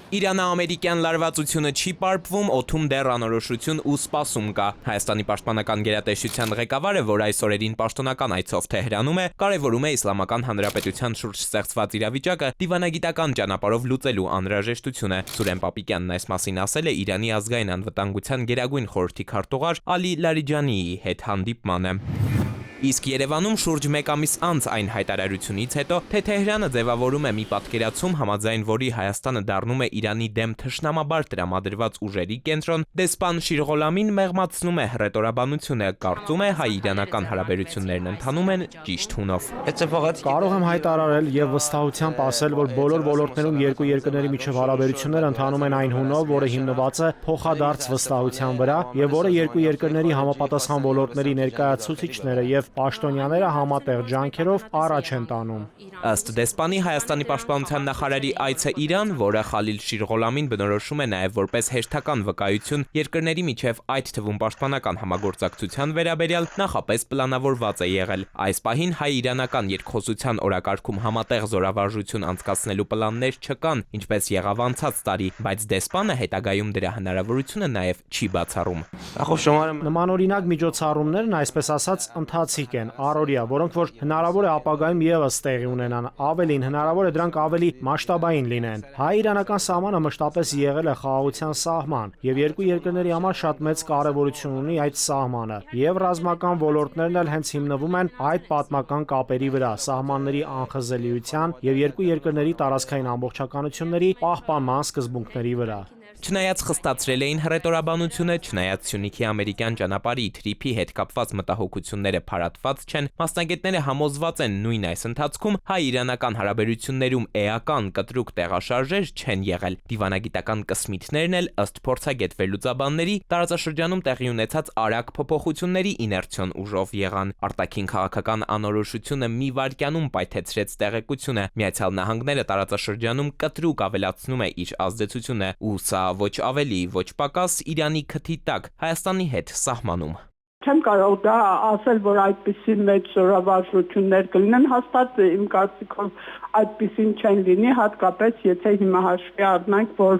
Իրանա-ամերիկյան լարվածությունը չի պարփվում, օդում դեռ անորոշություն ու սպասում կա։ Հայաստանի պաշտպանական գերատեսչության ղեկավարը, որ այս օրերին պաշտոնական այցով Թեհրանում է, կարևորում է Իսլամական Հանրապետության շուրջ ստեղծված իրավիճակը դիվանագիտական ճանապարհով լուծելու անհրաժեշտությունը։ Սուրեն Պապիկյանն այս մասին ասել է Իրանի ազգային անվտանգության գերագույն խորհրդի քարտուղար Ալի Լարիջանիի հետ հանդիպմանը։ Իսկ Երևանում շուրջ մեկ ամիս անց այն հայտարարությունից հետո, թե Թեհրանը ձևավորում է մի պատկերացում, համաձայն որի Հայաստանը դառնում է Իրանի դեմ թշնամաբար տրամադրված ուժերի կենտրոն, դեսպան Շիրղոլամին մեղմացնում է հռետորաբանությունը, կարծում է հայ-իրանական հարաբերություններն ընթանում են ճիշտ հունով։ Կարող եմ հայտարարել եւ վստահությամբ ասել, որ բոլոր ոլորտներում երկու երկրների միջև հարաբերությունները ընթանում են այն հունով, որը հիմնված է փոխադարձ վստահության վրա եւ որը երկու երկրների համապատասխան ոլորտների ներկայացուցիչները եւ պաշտոնյաները համատեղ ջանքերով առաջ են տանում։ Ըստ դեսպանի Հայաստանի պաշտպանության նախարարի այցը Իրան, որը Խալիլ Շիրղոլամին բնորոշում է նաև որպես հերթական վկայություն երկրների միջև այդ թվում պաշտպանական համագործակցության վերաբերյալ, նախապես պլանավորված է եղել։ Այս պահին հայ-իրանական երկխոսության օրակարգում համատեղ զորավարժություն անցկացնելու պլաններ չկան, ինչպես եղավ անցած տարի, բայց դեսպանը հետագայում դրա հնարավորությունը նաև չի բացառում։ Նմանօրինակ միջոցառումներն, այսպես ասած, ընթացիկ են, առօրյա, որոնք որ հնարավոր է ապագայում եւս տեղի ունենան, ավելին հնարավոր է դրանք ավելի մասշտաբային լինեն։ Հայ-իրանական սահմանը մշտապես եղել է խաղաղության սահման, եւ երկու երկրների համար շատ մեծ կարեւորություն ունի այդ սահմանը, եւ ռազմական ոլորտներն էլ հենց հիմնվում են այդ պատմական կապերի վրա, սահմանների անխզելիության եւ երկու երկրների տարածքային ամբողջականությունների պահպանման սկզբունքների վրա։ Չնայած խստացրել էին հռետորաբանությունը, չնայած Սյունիքի ամերիկյան ճանապարհի թրիփի հետ կապված մտահոգությունները փարատված չեն, մասնագետները համոզված են նույն այս ընթացքում հայ-իրանական հարաբերություններում էական կտրուկ տեղաշարժեր չեն եղել։ Դիվանագիտական կսմիթներն էլ ըստ փորձագետ վերլուծաբանների տարածաշրջանում տեղի ունեցած արագ փոփոխությունների իներցիոն ուժով եղան։ Արտաքին քաղաքական անորոշությունը մի վայրկյանում պայթեցրեց տեղեկությունը։ Միացյալ Նահանգները տարածաշրջանում կտրուկ ավելացնում է իր ազդեցությունը ու սա ոչ ավելի, ոչ պակաս Իրանի քթի տակ Հայաստանի հետ սահմանում։ Չեմ կարող դա ասել, որ այդպիսի մեծ զորավարժություններ կլինեն, հաստատ իմ կարծիքով այդպիսին չեն լինի, հատկապես եթե հիմա հաշվի առնենք, որ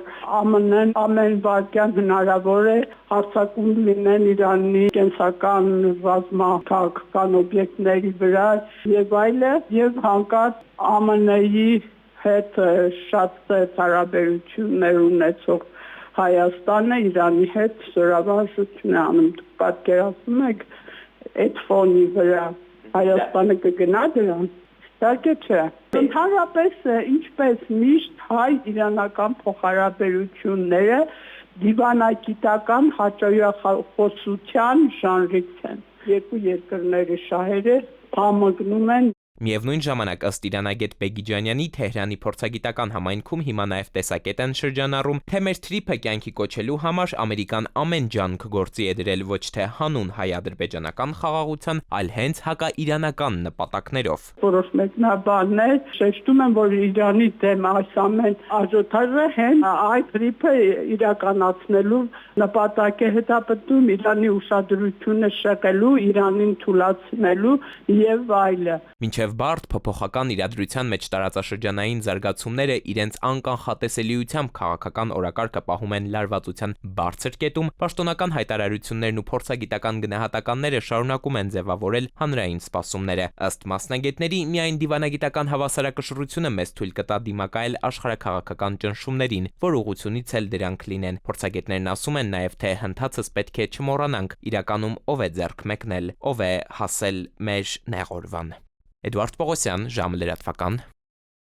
ԱՄՆ-ն ամեն վայրկյան հնարավոր է հարձակում լինեն Իրանի կենսական ռազմաքաղաքական օբյեկտների վրա եւ այլը, եւ հանկարծ ԱՄՆ-ի հետ շատ ծեր հարաբերություններ ունեցող Հայաստանը Իրանի հետ զորավարժություն է անում։ Պատկերացնում եք այդ ֆոնի վրա Հայաստանը կգնա դրան։ Իհարկե չէ։ Ընդհանրապես ինչպես միշտ հայ-իրանական փոխհարաբերությունները դիվանագիտական հաճախոսության ժանրից են։ Երկու երկրների շահերը համընկնում են։ Միևնույն ժամանակ ըստ իրանագետ Բեգիջանյանի Թեհրանի փորձագիտական համայնքում հիմա նաև տեսակետ են շրջանառում, թե մեր թրիփը կյանքի կոչելու համար Ամերիկան ամեն ջանք գործի է դրել ոչ թե հանուն հայ-ադրբեջանական խաղաղության, այլ հենց հակաիրանական նպատակներով։ Որոշ մեկնաբաններ շեշտում են, որ Իրանի դեմ այս ամեն աժոթաժը հենց այդ թրիփը իրականացնելու նպատակ է հետապնդում Իրանի ուշադրությունը շեղելու, Իրանին թուլացնելու եւ այլը։ Մինչև բարդ փոփոխական իրադրության մեջ տարածաշրջանային զարգացումները իրենց անկանխատեսելիությամբ քաղաքական օրակարգը պահում են լարվածության բարձր կետում, պաշտոնական հայտարարություններն ու փորձագիտական գնահատականները շարունակում են ձևավորել հանրային սպասումները։ Ըստ մասնագետների, միայն դիվանագիտական հավասարակշռությունը մեզ թույլ կտա դիմակայել աշխարհաքաղաքական ճնշումներին, որ ուղղությունից էլ դրանք լինեն։ Փորձագետներն ասում են նաև, թե հնդածս պետք է չմոռանանք, իրականում ով է ձեռք մեկնել, ով է հասել մեր նեղ օրվան։ Էդվարդ Պողոսյան, ժամը լրատվական։